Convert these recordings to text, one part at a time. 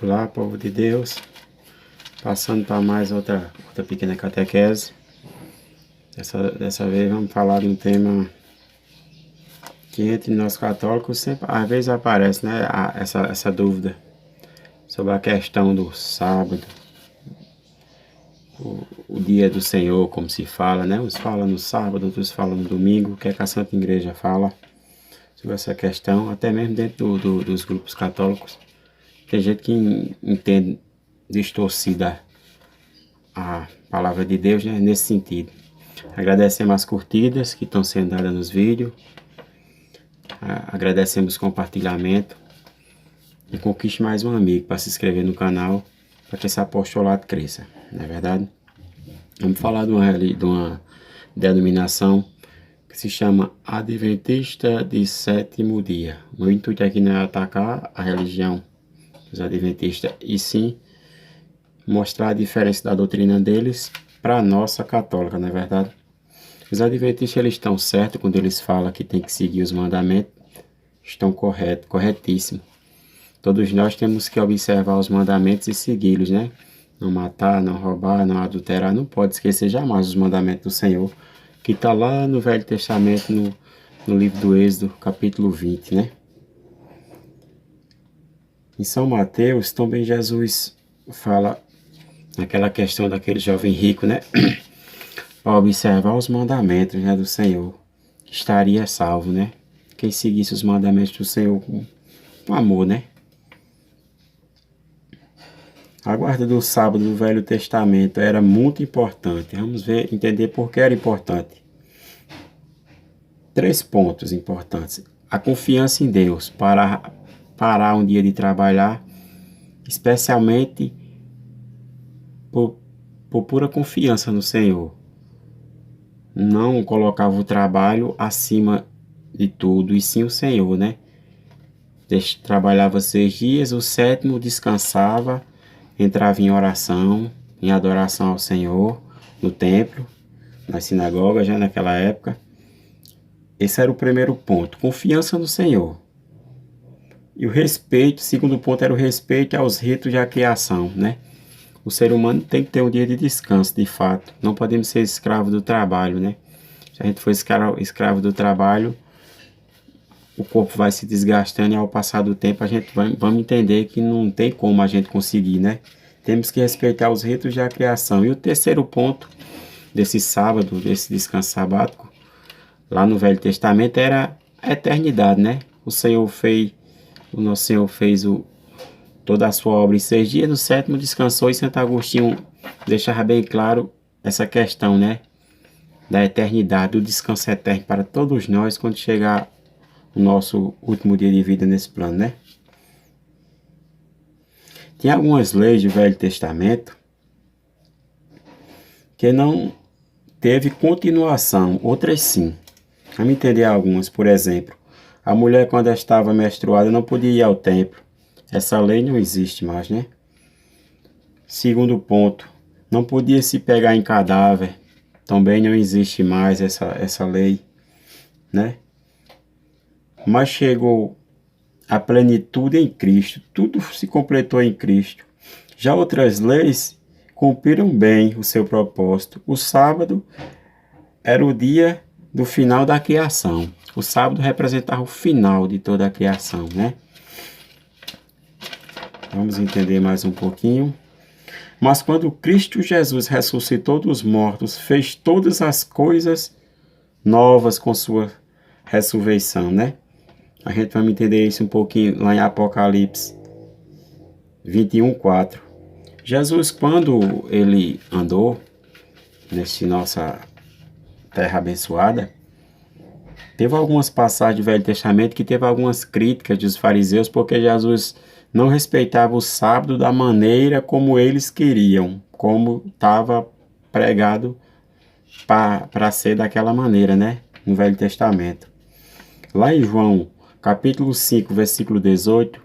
Olá, povo de Deus, passando para mais outra pequena catequese. Dessa vez vamos falar de um tema que entre nós católicos sempre, às vezes aparece, né, essa dúvida sobre a questão do sábado, o dia do Senhor, como se fala, né? Uns falam no sábado, outros falam no domingo. O que é que a Santa Igreja fala sobre essa questão, até mesmo dentro dos grupos católicos. Tem gente que entende distorcida a palavra de Deus, né, nesse sentido. Agradecemos as curtidas que estão sendo dadas nos vídeos. Agradecemos o compartilhamento. E conquiste mais um amigo para se inscrever no canal, para que esse apostolado cresça, não é verdade? Vamos falar de uma denominação que se chama Adventista de Sétimo Dia. O intuito aqui não é atacar a religião dos adventistas, e sim mostrar a diferença da doutrina deles para a nossa católica, não é verdade? Os adventistas, eles estão certos quando eles falam que tem que seguir os mandamentos, estão corretíssimos. Todos nós temos que observar os mandamentos e segui-los, né? Não matar, não roubar, não adulterar, não pode esquecer jamais os mandamentos do Senhor, que está lá no Velho Testamento, no livro do Êxodo, capítulo 20, né? Em São Mateus, também Jesus fala naquela questão daquele jovem rico, né? Para observar os mandamentos, né, do Senhor, que estaria salvo, né? Quem seguisse os mandamentos do Senhor com amor, né? A guarda do sábado do Velho Testamento era muito importante. Vamos entender por que era importante. 3 pontos importantes. A confiança em Deus, para parar um dia de trabalhar, especialmente por pura confiança no Senhor. Não colocava o trabalho acima de tudo, e sim o Senhor, né? Trabalhava 6 dias, o 7º descansava, entrava em oração, em adoração ao Senhor, no templo, na sinagoga, já naquela época. Esse era o primeiro ponto, confiança no Senhor. E o respeito, o segundo ponto era o respeito aos ritos da criação, né? O ser humano tem que ter um dia de descanso, de fato. Não podemos ser escravos do trabalho, né? Se a gente for escravo do trabalho, o corpo vai se desgastando, e ao passar do tempo a gente vamos entender que não tem como a gente conseguir, né? Temos que respeitar os ritos da criação. E o terceiro ponto desse sábado, desse descanso sabático, lá no Velho Testamento, era a eternidade, né? O nosso Senhor fez toda a sua obra em 6 dias, no 7º descansou, e Santo Agostinho deixava bem claro essa questão, né? Da eternidade, do descanso eterno para todos nós quando chegar o nosso último dia de vida nesse plano, né? Tem algumas leis do Velho Testamento que não teve continuação, outras sim. Vamos entender algumas. Por exemplo, a mulher, quando estava menstruada, não podia ir ao templo. Essa lei não existe mais, né? Segundo ponto, não podia se pegar em cadáver. Também não existe mais essa lei, né? Mas chegou a plenitude em Cristo. Tudo se completou em Cristo. Já outras leis cumpriram bem o seu propósito. O sábado era o dia do final da criação. O sábado representava o final de toda a criação, né? Vamos entender mais um pouquinho. Mas quando Cristo Jesus ressuscitou dos mortos, fez todas as coisas novas com sua ressurreição, né? A gente vai entender isso um pouquinho lá em Apocalipse 21:4. Jesus, quando ele andou nesta nossa terra abençoada, teve algumas passagens do Velho Testamento que teve algumas críticas dos fariseus, porque Jesus não respeitava o sábado da maneira como eles queriam, como estava pregado para ser daquela maneira, né? No Velho Testamento. Lá em João, capítulo 5, versículo 18,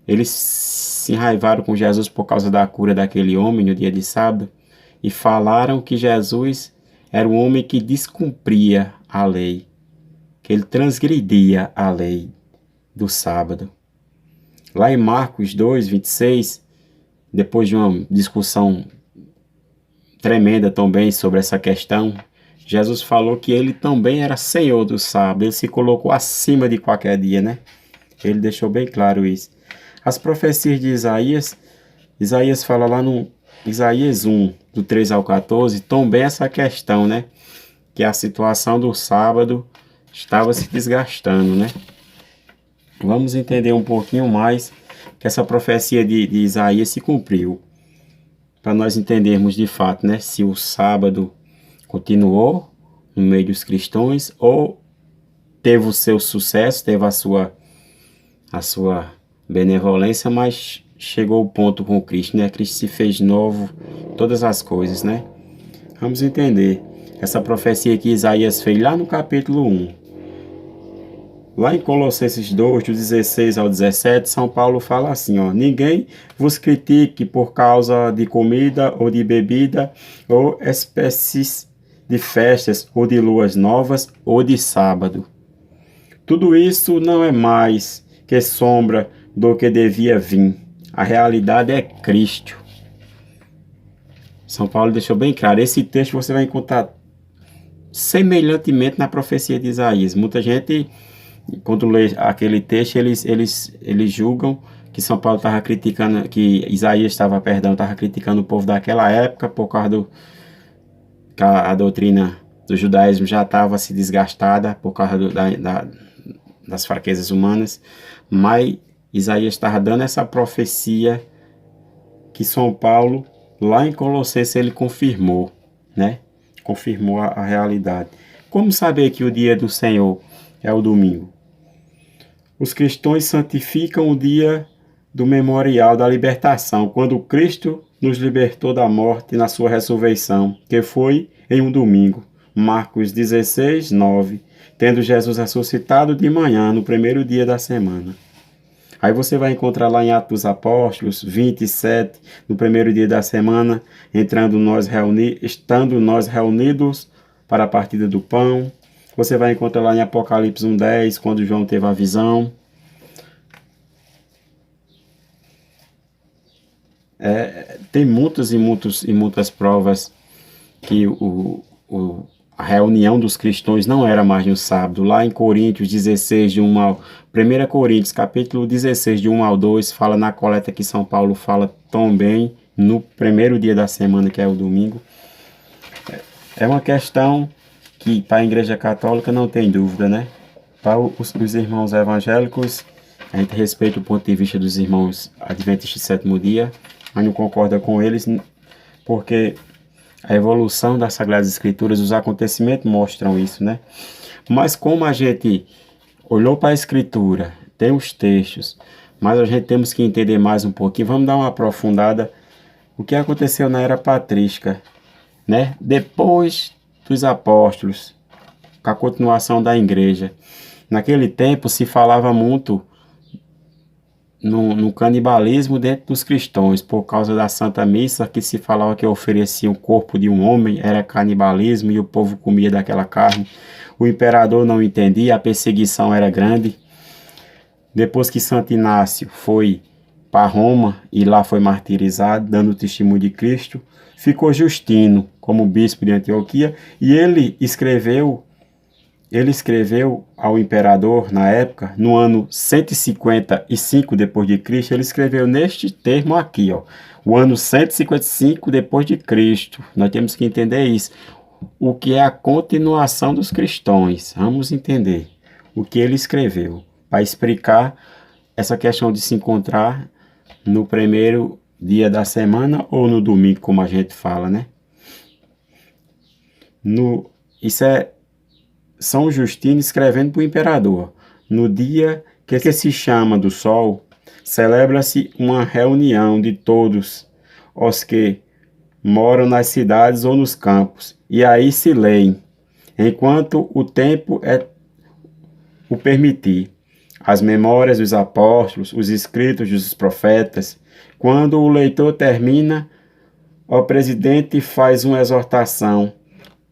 eles se enraivaram com Jesus por causa da cura daquele homem no dia de sábado e falaram que Jesus era um homem que descumpria a lei, que ele transgredia a lei do sábado. Lá em Marcos 2, 26, depois de uma discussão tremenda também sobre essa questão, Jesus falou que ele também era Senhor do sábado, ele se colocou acima de qualquer dia, né? Ele deixou bem claro isso. As profecias de Isaías, Isaías fala lá no Isaías 1, do 3 ao 14, também essa questão, né? Que a situação do sábado estava se desgastando, né? Vamos entender um pouquinho mais que essa profecia de Isaías se cumpriu, para nós entendermos de fato, né? Se o sábado continuou no meio dos cristãos ou teve o seu sucesso, teve a sua benevolência, mas chegou o ponto com Cristo, né? Cristo se fez novo, todas as coisas, né? Vamos entender essa profecia que Isaías fez lá no capítulo 1. Lá em Colossenses 2, do 16 ao 17, São Paulo fala assim, ó: ninguém vos critique por causa de comida ou de bebida, ou espécies de festas, ou de luas novas, ou de sábado. Tudo isso não é mais que sombra do que devia vir. A realidade é Cristo. São Paulo deixou bem claro. Esse texto você vai encontrar semelhantemente na profecia de Isaías. Muita gente, quando lê aquele texto, eles julgam que São Paulo estava criticando, que Isaías estava criticando o povo daquela época por causa que a doutrina do judaísmo já estava se desgastada por causa das fraquezas humanas, mas Isaías estava dando essa profecia que São Paulo, lá em Colossenses, ele confirmou, né? Confirmou a realidade. Como saber que o dia do Senhor é o domingo? Os cristãos santificam o dia do memorial da libertação, quando Cristo nos libertou da morte na sua ressurreição, que foi em um domingo. Marcos 16, 9. Tendo Jesus ressuscitado de manhã, no primeiro dia da semana. Aí você vai encontrar lá em Atos dos Apóstolos 27, no primeiro dia da semana, estando nós reunidos para a partida do pão. Você vai encontrar lá em Apocalipse 1:10, quando João teve a visão. Tem muitas provas que a reunião dos cristãos não era mais no sábado. Lá em Coríntios 16, de 1 ao... 1 Coríntios, capítulo 16, de 1 ao 2, fala na coleta que São Paulo fala também no primeiro dia da semana, que é o domingo. É uma questão que para a Igreja Católica não tem dúvida, né? Para os irmãos evangélicos, a gente respeita o ponto de vista dos irmãos adventistas do sétimo dia, mas não concorda com eles, porque a evolução das Sagradas Escrituras, os acontecimentos mostram isso, né? Mas como a gente olhou para a Escritura, tem os textos, mas a gente temos que entender mais um pouquinho, vamos dar uma aprofundada o que aconteceu na era patrística, né? Depois dos apóstolos, com a continuação da igreja. Naquele tempo se falava muito no canibalismo dentro dos cristãos, por causa da Santa Missa, que se falava que oferecia o corpo de um homem, era canibalismo e o povo comia daquela carne. O imperador não entendia, a perseguição era grande. Depois que Santo Inácio foi para Roma e lá foi martirizado, dando testemunho de Cristo, ficou Justino como bispo de Antioquia e ele escreveu ao imperador na época, no ano 155 depois de Cristo, ele escreveu neste termo aqui, ó, o ano 155 depois de Cristo. Nós temos que entender isso. O que é a continuação dos cristãos? Vamos entender o que ele escreveu para explicar essa questão de se encontrar no primeiro dia da semana ou no domingo, como a gente fala, né? Isso é São Justino escrevendo para o imperador. No dia que se chama do sol, celebra-se uma reunião de todos os que moram nas cidades ou nos campos, e aí se leem, enquanto o tempo o permitir, as memórias dos apóstolos, os escritos dos profetas. Quando o leitor termina, o presidente faz uma exortação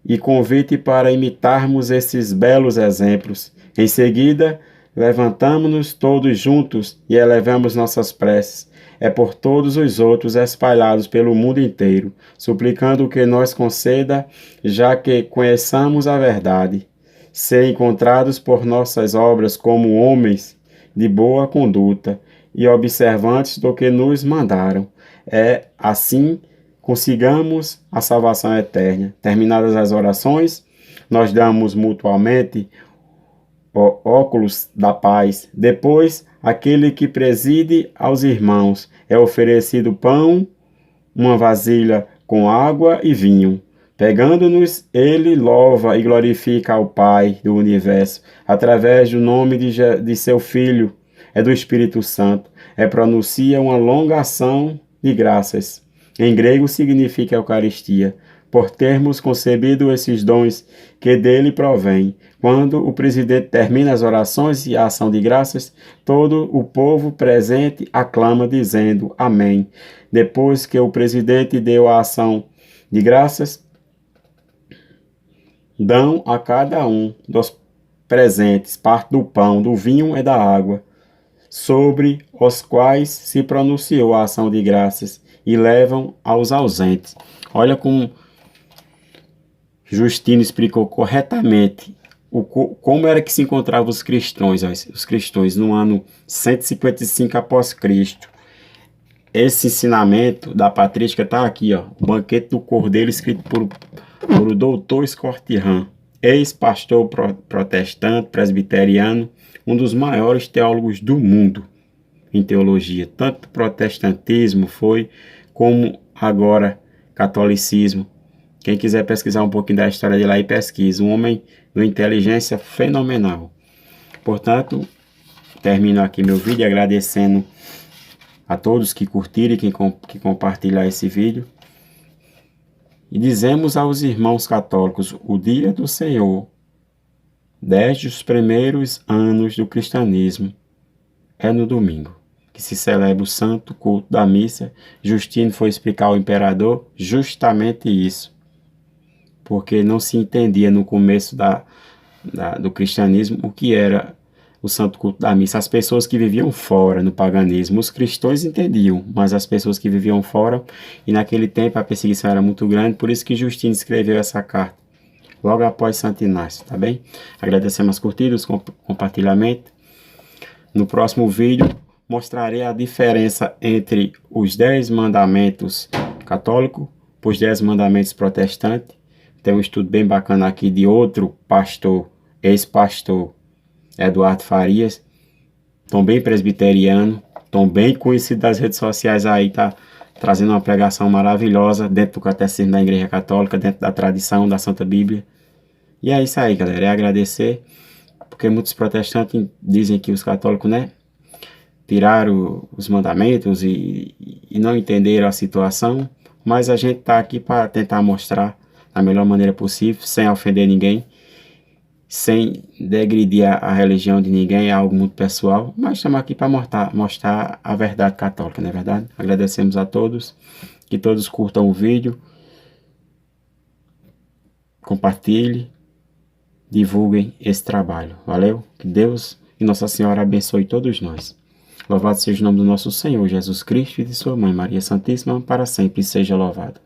e convite para imitarmos esses belos exemplos. Em seguida, levantamo-nos todos juntos e elevamos nossas preces. é por todos os outros espalhados pelo mundo inteiro, suplicando que nos conceda, já que conheçamos a verdade, ser encontrados por nossas obras como homens de boa conduta e observantes do que nos mandaram. É assim consigamos a salvação eterna. Terminadas as orações, nós damos mutuamente óculos da paz. Depois, aquele que preside aos irmãos é oferecido pão, uma vasilha com água e vinho. Pegando-nos, ele louva e glorifica ao Pai do universo, através do nome de seu Filho, do Espírito Santo. Pronuncia uma longa ação de graças. Em grego significa Eucaristia, por termos concebido esses dons que dele provêm. Quando o presidente termina as orações e a ação de graças, todo o povo presente aclama dizendo amém. Depois que o presidente deu a ação de graças, dão a cada um dos presentes parte do pão, do vinho e da água, sobre os quais se pronunciou a ação de graças, e levam aos ausentes. Olha como Justino explicou corretamente como era que se encontravam os cristãos no ano 155 após Cristo. Esse ensinamento da patrística está aqui, ó, o Banquete do Cordeiro, escrito por o doutor Scott Hahn, ex-pastor protestante, presbiteriano, um dos maiores teólogos do mundo em teologia. Tanto protestantismo foi como agora catolicismo. Quem quiser pesquisar um pouquinho da história dele aí, pesquisa. Um homem de uma inteligência fenomenal. Portanto, termino aqui meu vídeo agradecendo a todos que curtiram e que compartilharam esse vídeo. E dizemos aos irmãos católicos, o dia do Senhor, desde os primeiros anos do cristianismo, é no domingo, que se celebra o santo culto da missa. Justino foi explicar ao imperador justamente isso, porque não se entendia no começo do cristianismo o que era o santo culto da missa. As pessoas que viviam fora no paganismo, os cristãos entendiam, mas as pessoas que viviam fora, e naquele tempo a perseguição era muito grande, por isso que Justino escreveu essa carta, logo após Santo Inácio, tá bem? Agradecemos as curtidas, compartilhamento. No próximo vídeo mostrarei a diferença entre os 10 mandamentos católicos e os 10 mandamentos protestantes. Tem um estudo bem bacana aqui de outro pastor, ex-pastor, Eduardo Farias, também presbiteriano, também conhecido das redes sociais aí, tá trazendo uma pregação maravilhosa dentro do catecismo da Igreja Católica, dentro da tradição da Santa Bíblia. E é isso aí, galera, é agradecer, porque muitos protestantes dizem que os católicos, né, tiraram os mandamentos e não entenderam a situação, mas a gente tá aqui para tentar mostrar da melhor maneira possível, sem ofender ninguém, sem degredir a religião de ninguém, é algo muito pessoal, mas estamos aqui para mostrar a verdade católica, não é verdade? Agradecemos a todos, que todos curtam o vídeo, compartilhem, divulguem esse trabalho. Valeu? Que Deus e Nossa Senhora abençoe todos nós. Louvado seja o nome do nosso Senhor Jesus Cristo e de sua Mãe Maria Santíssima, para sempre seja louvado.